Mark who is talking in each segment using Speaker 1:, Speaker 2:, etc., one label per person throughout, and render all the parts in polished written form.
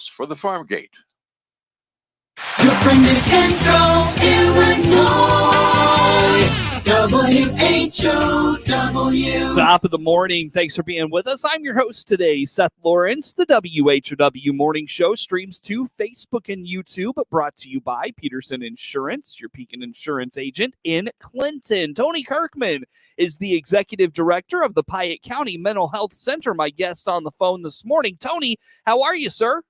Speaker 1: for the farm gate.
Speaker 2: Your friend in Central Illinois, WHOW.
Speaker 3: Top of the morning. Thanks for being with us. I'm your host today, Seth Lawrence. The WHOW Morning Show streams to Facebook and YouTube, brought to you by Peterson Insurance, your Pekin Insurance agent in Clinton. Tony Kirkman is the executive director of the Piatt County Mental Health Center, my guest on the phone this morning. Tony, how are you, sir?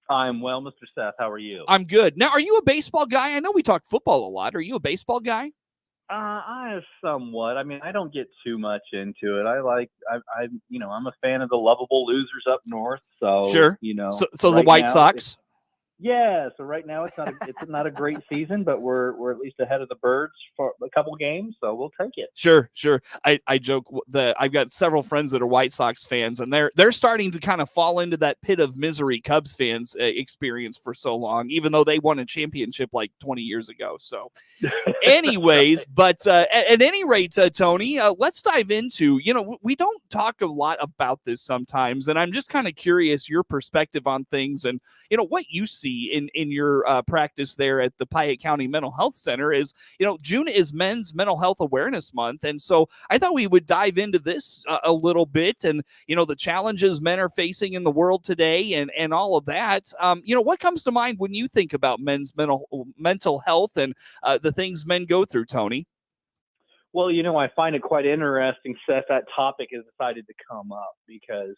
Speaker 4: I'm well, Mr. Seth. How are you?
Speaker 3: I'm good. Now, are you a baseball guy? I know we talk football a lot. Are you a baseball guy?
Speaker 4: I somewhat. I mean, I don't get too much into it. I'm a fan of the lovable losers up north. So,
Speaker 3: sure. So the White Sox.
Speaker 4: Yeah, so right now it's not a great season, but we're at least ahead of the Birds for a couple games, so we'll take it.
Speaker 3: Sure. I joke that I've got several friends that are White Sox fans, and they're starting to kind of fall into that pit of misery Cubs fans experience for so long, even though they won a championship like 20 years ago. So, anyways, but at any rate, Tony, let's dive into. We don't talk a lot about this sometimes, and I'm just kind of curious your perspective on things, and what you see in your practice there at the Piatt County Mental Health Center is, June is Men's Mental Health Awareness Month. And so I thought we would dive into this a little bit and, the challenges men are facing in the world today and all of that. What comes to mind when you think about men's mental health and the things men go through, Tony?
Speaker 4: Well, I find it quite interesting, Seth, that topic has decided to come up because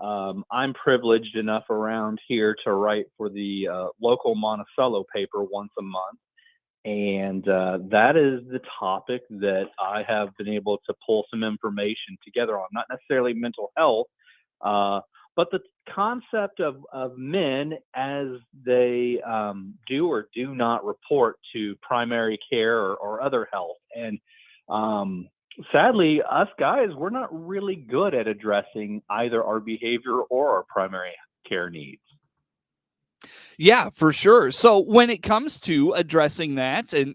Speaker 4: I'm privileged enough around here to write for the local Monticello paper once a month. And that is the topic that I have been able to pull some information together on, not necessarily mental health, but the concept of men as they do or do not report to primary care or other health. And sadly, us guys, we're not really good at addressing either our behavior or our primary care needs.
Speaker 3: Yeah, for sure. So when it comes to addressing that and,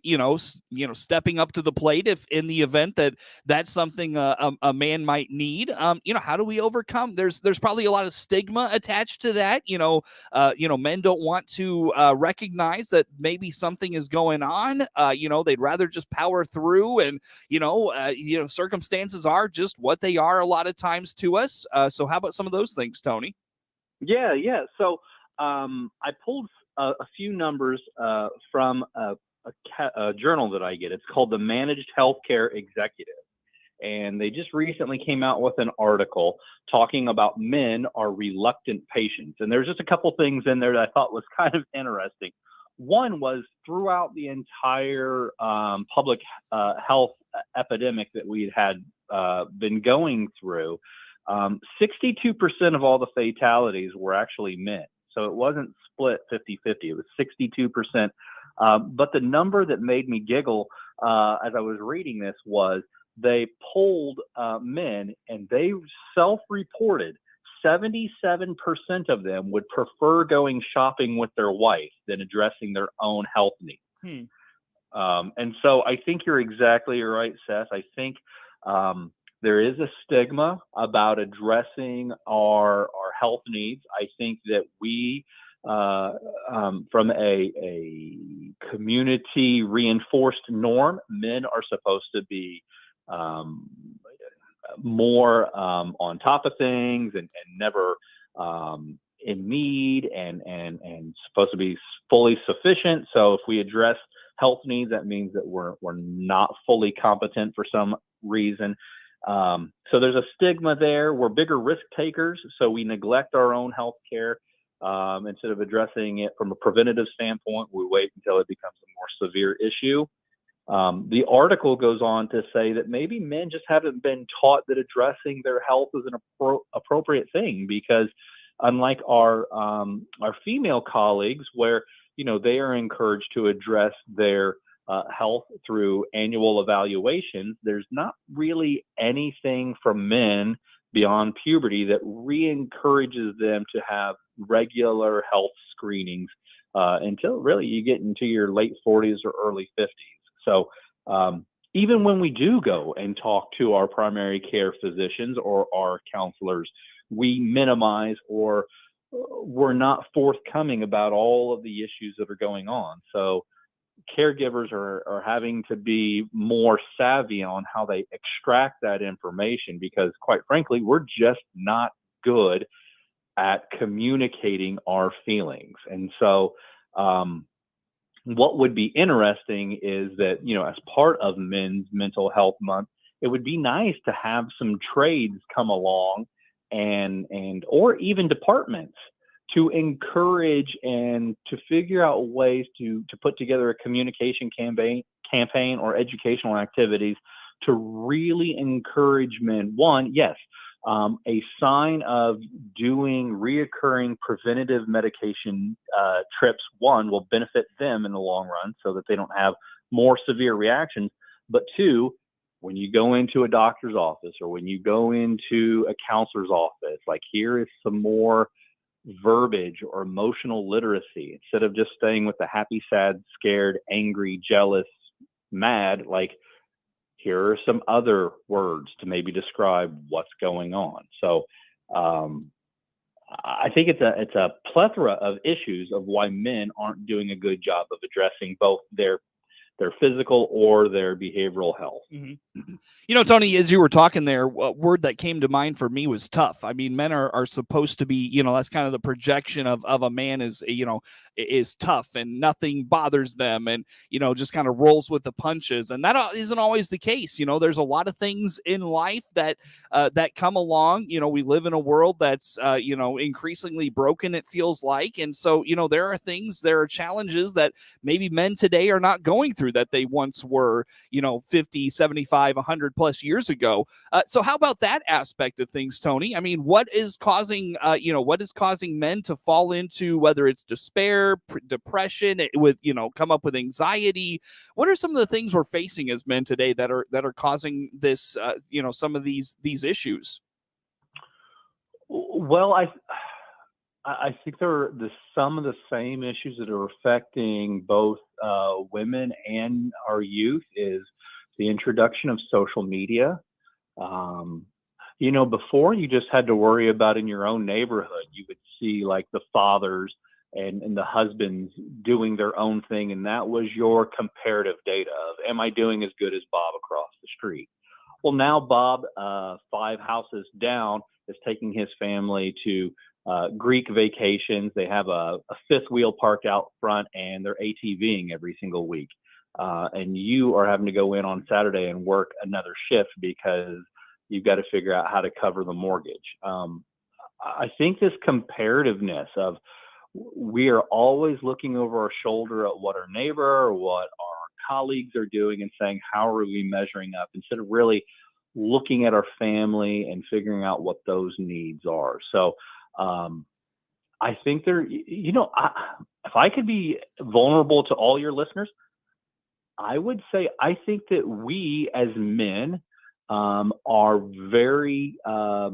Speaker 3: stepping up to the plate if in the event that that's something a man might need, how do we overcome? There's probably a lot of stigma attached to that. Men don't want to recognize that maybe something is going on. They'd rather just power through and, circumstances are just what they are a lot of times to us. So how about some of those things, Tony?
Speaker 4: Yeah. So, I pulled a few numbers from a journal that I get. It's called the Managed Healthcare Executive. And they just recently came out with an article talking about men are reluctant patients. And there's just a couple things in there that I thought was kind of interesting. One was throughout the entire public health epidemic that we had been going through, 62% of all the fatalities were actually men. So it wasn't split 50-50. It was 62%. But the number that made me giggle as I was reading this was they polled men and they self-reported 77% of them would prefer going shopping with their wife than addressing their own health needs. And so I think you're exactly right, Seth. I think there is a stigma about addressing our health needs. I think that we, from a community reinforced norm, men are supposed to be more on top of things and never in need and supposed to be fully sufficient. So if we address health needs, that means that we're not fully competent for some reason. So there's a stigma there. We're bigger risk takers, so we neglect our own health care. Instead of addressing it from a preventative standpoint, we wait until it becomes a more severe issue. The article goes on to say that maybe men just haven't been taught that addressing their health is an appropriate thing, because unlike our female colleagues, where they are encouraged to address their health through annual evaluations, there's not really anything from men beyond puberty that re-encourages them to have regular health screenings until really you get into your late 40s or early 50s. So even when we do go and talk to our primary care physicians or our counselors, we minimize or we're not forthcoming about all of the issues that are going on. So caregivers are having to be more savvy on how they extract that information, because quite frankly, we're just not good at communicating our feelings. And so, what would be interesting is that, as part of Men's Mental Health Month, it would be nice to have some trades come along, or even departments, to encourage and to figure out ways to put together a communication campaign or educational activities to really encourage men. One, yes, a sign of doing reoccurring preventative medication trips, one, will benefit them in the long run so that they don't have more severe reactions. But two, when you go into a doctor's office or when you go into a counselor's office, like, here is some more verbiage or emotional literacy. Instead of just staying with the happy, sad, scared, angry, jealous, mad, like, here are some other words to maybe describe what's going on. So I think it's a plethora of issues of why men aren't doing a good job of addressing both their physical or their behavioral health.
Speaker 3: Tony, as you were talking there, a word that came to mind for me was tough. I mean, men are supposed to be, that's kind of the projection of a man is tough and nothing bothers them and, just kind of rolls with the punches. And that isn't always the case. There's a lot of things in life that come along. We live in a world that's, increasingly broken, it feels like. And so, there are challenges that maybe men today are not going through that they once were, 50, 75, 100 plus years ago. So how about that aspect of things, Tony? I mean, what is causing men to fall into, whether it's despair, depression, with, come up with anxiety? What are some of the things we're facing as men today that are causing this, some of these issues?
Speaker 4: Well, I think there are some of the same issues that are affecting both women and our youth is the introduction of social media. Before, you just had to worry about in your own neighborhood. You would see, like, the fathers and the husbands doing their own thing, and that was your comparative data of, am I doing as good as Bob across the street? Well, now Bob, 5 houses down, is taking his family to Greek vacations. They have a fifth wheel parked out front, and they're ATVing every single week. And you are having to go in on Saturday and work another shift because you've got to figure out how to cover the mortgage. I think this comparativeness of, we are always looking over our shoulder at what our neighbor or what our colleagues are doing and saying, how are we measuring up, instead of really looking at our family and figuring out what those needs are. So I think if I could be vulnerable to all your listeners, I would say I think that we as men are very, I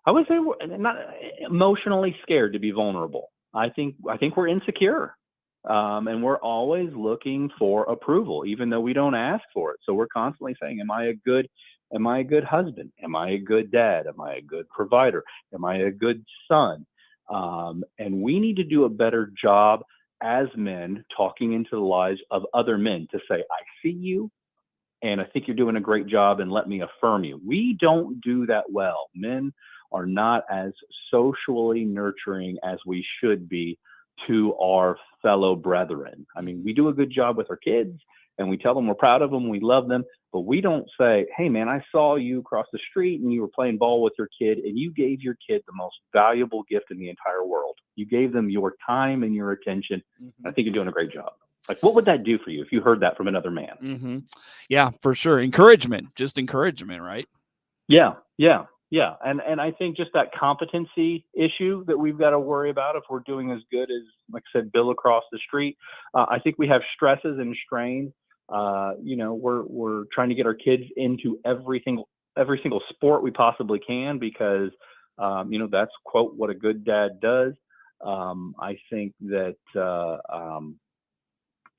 Speaker 4: would say, we're not emotionally scared to be vulnerable. I think we're insecure, and we're always looking for approval, even though we don't ask for it. So we're constantly saying, am I a good husband? Am I a good dad? Am I a good provider? Am I a good son? And we need to do a better job as men talking into the lives of other men to say, I see you, and I think you're doing a great job, and let me affirm you. We don't do that well. Men are not as socially nurturing as we should be to our fellow brethren. I mean, we do a good job with our kids, and we tell them we're proud of them, we love them, but we don't say, hey man, I saw you across the street and you were playing ball with your kid, and you gave your kid the most valuable gift in the entire world. You gave them your time and your attention. Mm-hmm. I think you're doing a great job. Like, what would that do for you if you heard that from another man?
Speaker 3: Mm-hmm. Yeah, for sure. Encouragement, right?
Speaker 4: Yeah. And I think just that competency issue that we've got to worry about if we're doing as good as, like I said, Bill across the street. I think we have stresses and strains. We're trying to get our kids into every single sport we possibly can because, that's, quote, what a good dad does. I think that,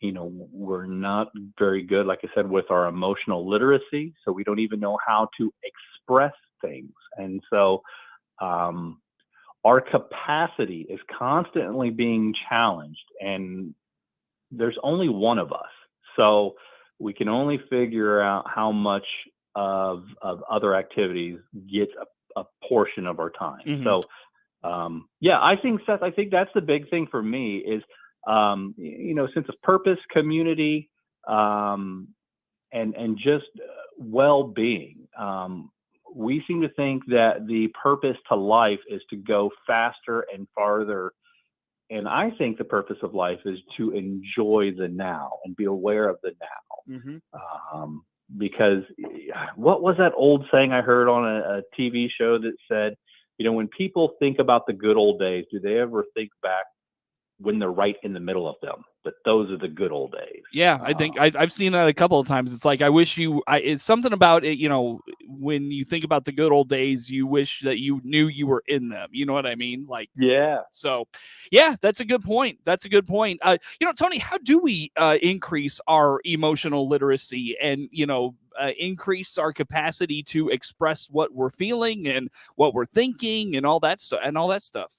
Speaker 4: we're not very good, like I said, with our emotional literacy. So we don't even know how to express things. And so our capacity is constantly being challenged, and there's only one of us. So we can only figure out how much of other activities gets a portion of our time.
Speaker 3: Mhm.
Speaker 4: So yeah, I think, Seth, I think that's the big thing for me is, sense of purpose, community, and just well-being. We seem to think that the purpose to life is to go faster and farther. And I think the purpose of life is to enjoy the now and be aware of the now.
Speaker 3: Mhm.
Speaker 4: Because what was that old saying I heard on a TV show that said, when people think about the good old days, do they ever think back when they're right in the middle of them? But those are the good old days.
Speaker 3: Yeah, I think I've seen that a couple of times. It's like, I wish it's something about it, when you think about the good old days, you wish that you knew you were in them. You know what I mean? Like,
Speaker 4: Yeah.
Speaker 3: So, yeah, that's a good point. That's a good point. Tony, how do we increase our emotional literacy and, increase our capacity to express what we're feeling and what we're thinking and all that stuff?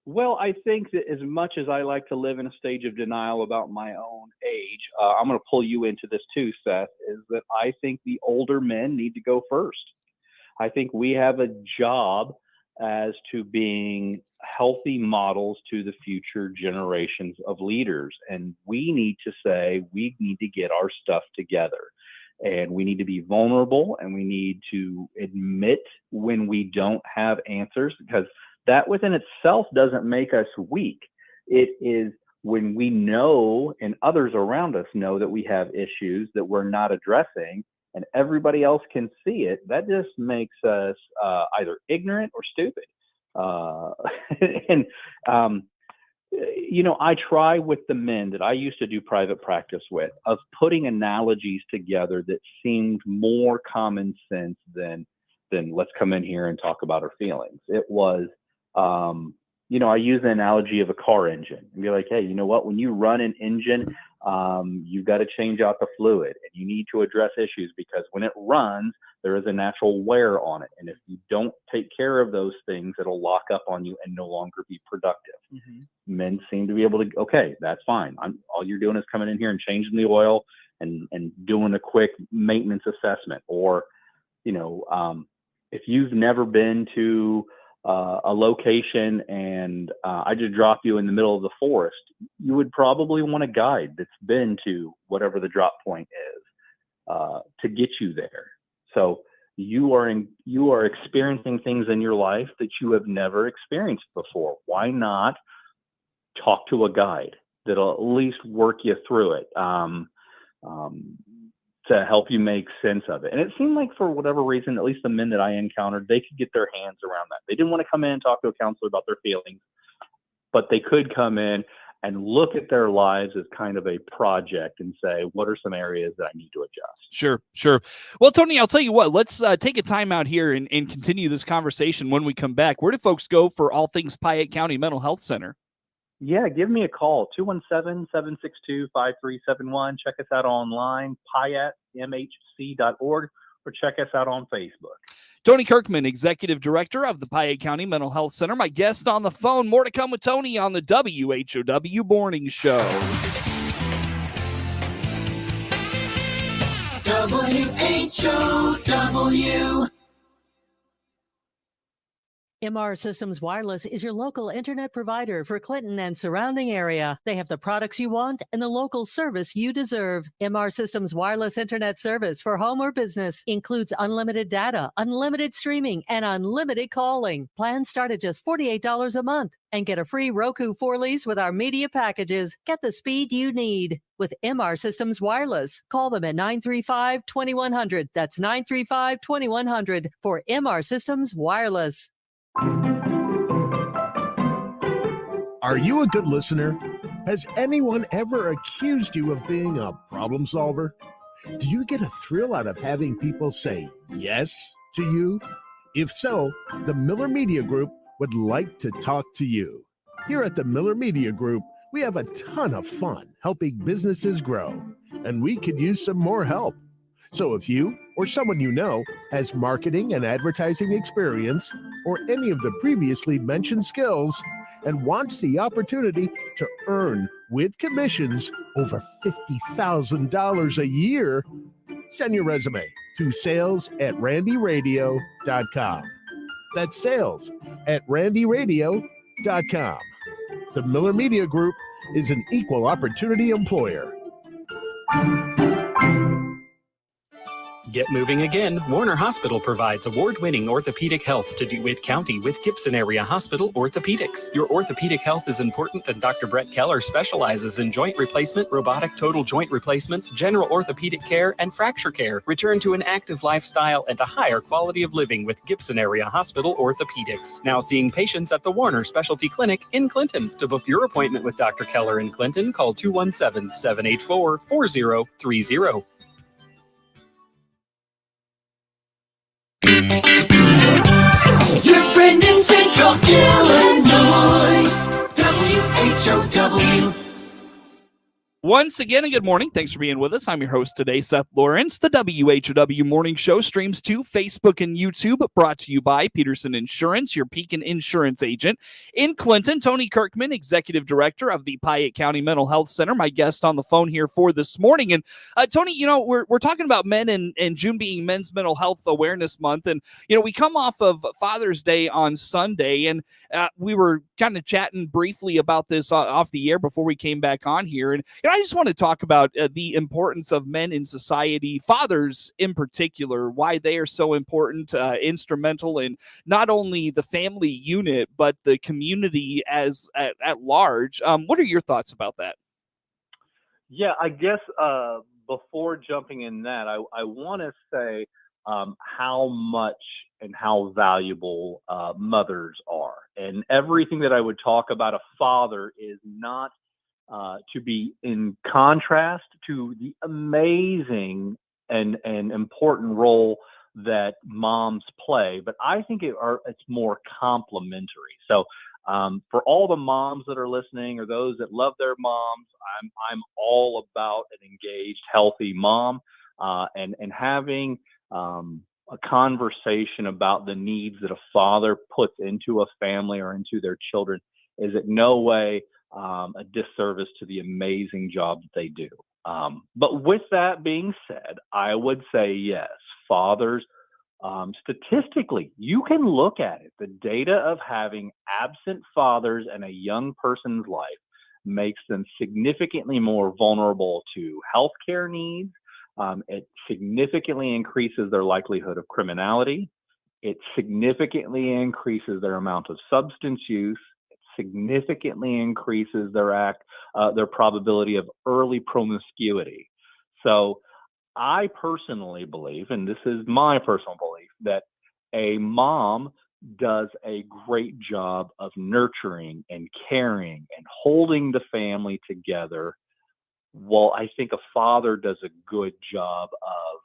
Speaker 4: Well, I think that as much as I like to live in a stage of denial about my own age, I'm going to pull you into this too, Seth, is that I think the older men need to go first. I think we have a job as to being healthy models to the future generations of leaders. And we need to say, we need to get our stuff together. And we need to be vulnerable, and we need to admit when we don't have answers, because that within itself doesn't make us weak. It is when we know and others around us know that we have issues that we're not addressing and everybody else can see it, that just makes us either ignorant or stupid. I try with the men that I used to do private practice with of putting analogies together that seemed more common sense than let's come in here and talk about our feelings. It was, I use the analogy of a car engine and be like, hey, you know what? When you run an engine, you've got to change out the fluid, and you need to address issues because when it runs, there is a natural wear on it. And if you don't take care of those things, it'll lock up on you and no longer be productive.
Speaker 3: Mm-hmm.
Speaker 4: Men seem to be able to, okay, that's fine. All you're doing is coming in here and changing the oil and doing a quick maintenance assessment. Or, if you've never been to a location and I just drop you in the middle of the forest, you would probably want a guide that's been to whatever the drop point is to get you there. So you are experiencing things in your life that you have never experienced before. Why not talk to a guide that'll at least work you through it to help you make sense of it? And it seemed like for whatever reason, at least the men that I encountered, they could get their hands around that. They didn't want to come in and talk to a counselor about their feelings, but they could come in and look at their lives as kind of a project and say, what are some areas that I need to adjust?
Speaker 3: Sure. Well, Tony, I'll tell you what, let's take a time out here and continue this conversation when we come back. Where do folks go for all things Piatt County Mental Health Center?
Speaker 4: Yeah, give me a call, 217-762-5371. Check us out online, piattmhc.org, or check us out on Facebook.
Speaker 3: Tony Kirkman, Executive Director of the Piatt County Mental Health Center, my guest on the phone. More to come with Tony on the WHOW Morning Show.
Speaker 2: WHOW.
Speaker 1: MR Systems Wireless is your local internet provider for Clinton and surrounding area. They have the products you want and the local service you deserve. MR Systems Wireless Internet service for home or business includes unlimited data, unlimited streaming, and unlimited calling. Plans start at just $48 a month and get a free Roku 4 lease with our media packages. Get the speed you need with MR Systems Wireless. Call them at 935-2100. That's 935-2100 for MR Systems Wireless.
Speaker 5: Are you a good listener? Has anyone ever accused you of being a problem solver? Do you get a thrill out of having people say yes to you? If so, the Miller Media Group would like to talk to you. Here at the Miller Media Group, we have a ton of fun helping businesses grow, and we could use some more help. So if you or someone you know has marketing and advertising experience or any of the previously mentioned skills and wants the opportunity to earn with commissions over $50,000 a year, send your resume to sales@randyradio.com. That's sales@randyradio.com. The Miller Media Group is an equal opportunity employer.
Speaker 6: Get moving again. Warner Hospital provides award-winning orthopedic health to DeWitt County with Gibson Area Hospital Orthopedics. Your orthopedic health is important, and Dr. Brett Keller specializes in joint replacement, robotic total joint replacements, general orthopedic care, and fracture care. Return to an active lifestyle and a higher quality of living with Gibson Area Hospital Orthopedics. Now seeing patients at the Warner Specialty Clinic in Clinton. To book your appointment with Dr. Keller in Clinton, call 217-784-4030.
Speaker 2: Your friend in Central Illinois, WHOW.
Speaker 3: Once again, a good morning. Thanks for being with us. I'm your host today, Seth Lawrence. The WHOW Morning Show streams to Facebook and YouTube, brought to you by Peterson Insurance, your Pekin Insurance agent. In Clinton, Tony Kirkman, Executive Director of the Piatt County Mental Health Center, my guest on the phone here for this morning. And Tony, we're talking about men and June being Men's Mental Health Awareness Month. And, we come off of Father's Day on Sunday, and we were kind of chatting briefly about this off the air before we came back on here. And, I just want to talk about the importance of men in society, fathers in particular, why they are so important, instrumental in not only the family unit, but the community at large. What are your thoughts about that?
Speaker 4: Yeah, I guess before jumping in that, I want to say how much and how valuable mothers are. And everything that I would talk about a father is not to be in contrast to the amazing and important role that moms play, but I think it's more complementary. So for all the moms that are listening or those that love their moms, I'm all about an engaged, healthy mom, and having a conversation about the needs that a father puts into a family or into their children is in no way a disservice to the amazing job that they do. But with that being said, I would say yes, fathers, statistically, you can look at it. The data of having absent fathers in a young person's life makes them significantly more vulnerable to healthcare needs. It significantly increases their likelihood of criminality. It significantly increases their amount of substance use. Significantly increases their probability of early promiscuity. So I personally believe, and this is my personal belief, that a mom does a great job of nurturing and caring and holding the family together. Well, I think a father does a good job of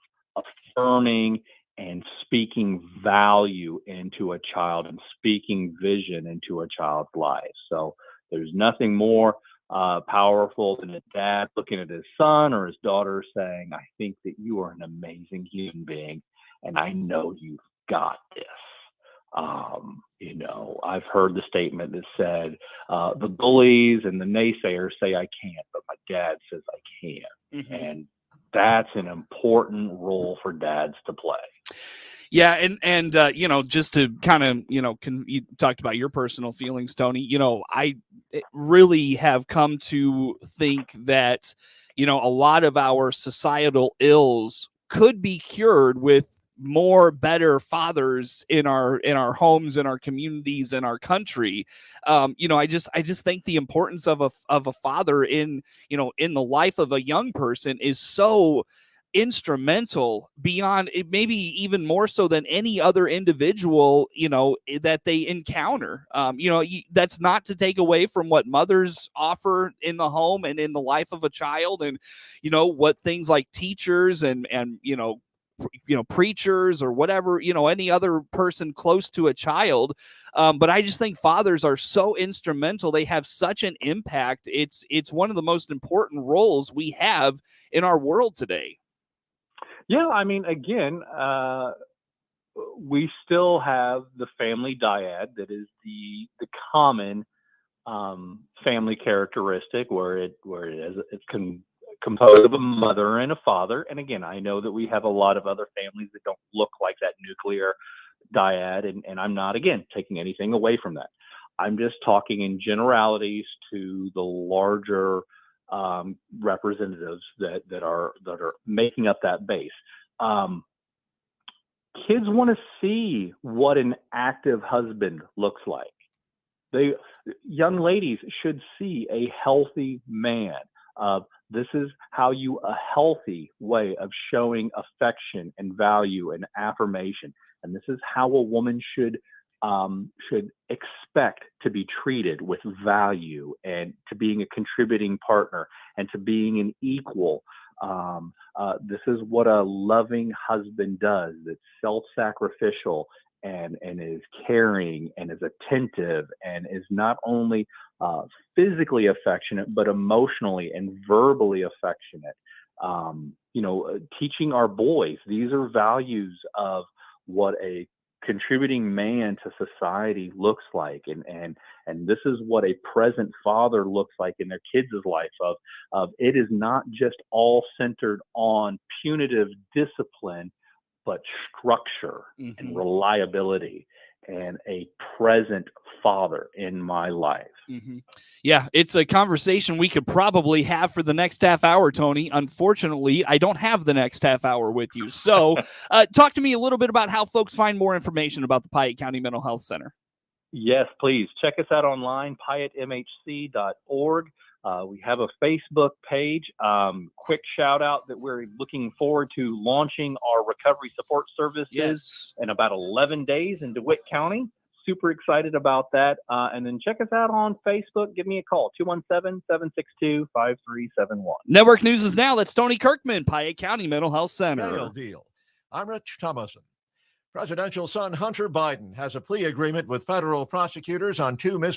Speaker 4: affirming and speaking value into a child and speaking vision into a child's life. So there's nothing more powerful than a dad looking at his son or his daughter saying, I think that you are an amazing human being, and I know you've got this. I've heard the statement that said, the bullies and the naysayers say I can't, but my dad says I can. Mm-hmm. And that's an important role for dads to play.
Speaker 3: Yeah, and just to kind of, you talked about your personal feelings, Tony. I really have come to think that, a lot of our societal ills could be cured with better fathers in our homes, in our communities, in our country. I just think the importance of a father in the life of a young person is so instrumental, beyond it, maybe even more so than any other individual that they encounter. That's not to take away from what mothers offer in the home and in the life of a child, and what things like teachers and preachers or whatever, any other person close to a child. But I just think fathers are so instrumental. They have such an impact. It's one of the most important roles we have in our world today.
Speaker 4: Yeah, I mean, again, we still have the family dyad that is the common family characteristic where it's composed of a mother and a father. And again, I know that we have a lot of other families that don't look like that nuclear dyad, and I'm not again taking anything away from that. I'm just talking in generalities to the larger representatives that are making up that base. Um, Kids want to see what an active husband looks like. They Young ladies should see a healthy man. This is how a healthy way of showing affection and value and affirmation. And this is how a woman should expect to be treated with value and to being a contributing partner and to being an equal. This is what a loving husband does. That's self-sacrificial and is caring and is attentive and is not only physically affectionate but emotionally and verbally affectionate. Teaching our boys, these are values of what a contributing man to society looks like, and this is what a present father looks like in their kids' life. Of it is not just all centered on punitive discipline, but structure and reliability and a present father in my life.
Speaker 3: Yeah, it's a conversation we could probably have for the next half hour, Tony. Unfortunately, I don't have the next half hour with you. So talk to me a little bit about how folks find more information about the Piatt County Mental Health Center.
Speaker 4: Yes, please. Check us out online, piattmhc.org. We have a Facebook page. Quick shout out that we're looking forward to launching our recovery support services in about 11 days in DeWitt County. Super excited about that. And then check us out on Facebook. Give me a call, 217-762-5371.
Speaker 3: Network News is now. That's Tony Kirkman, Piatt County Mental Health Center.
Speaker 7: Deal. I'm Rich Thomason. Presidential son Hunter Biden has a plea agreement with federal prosecutors on 2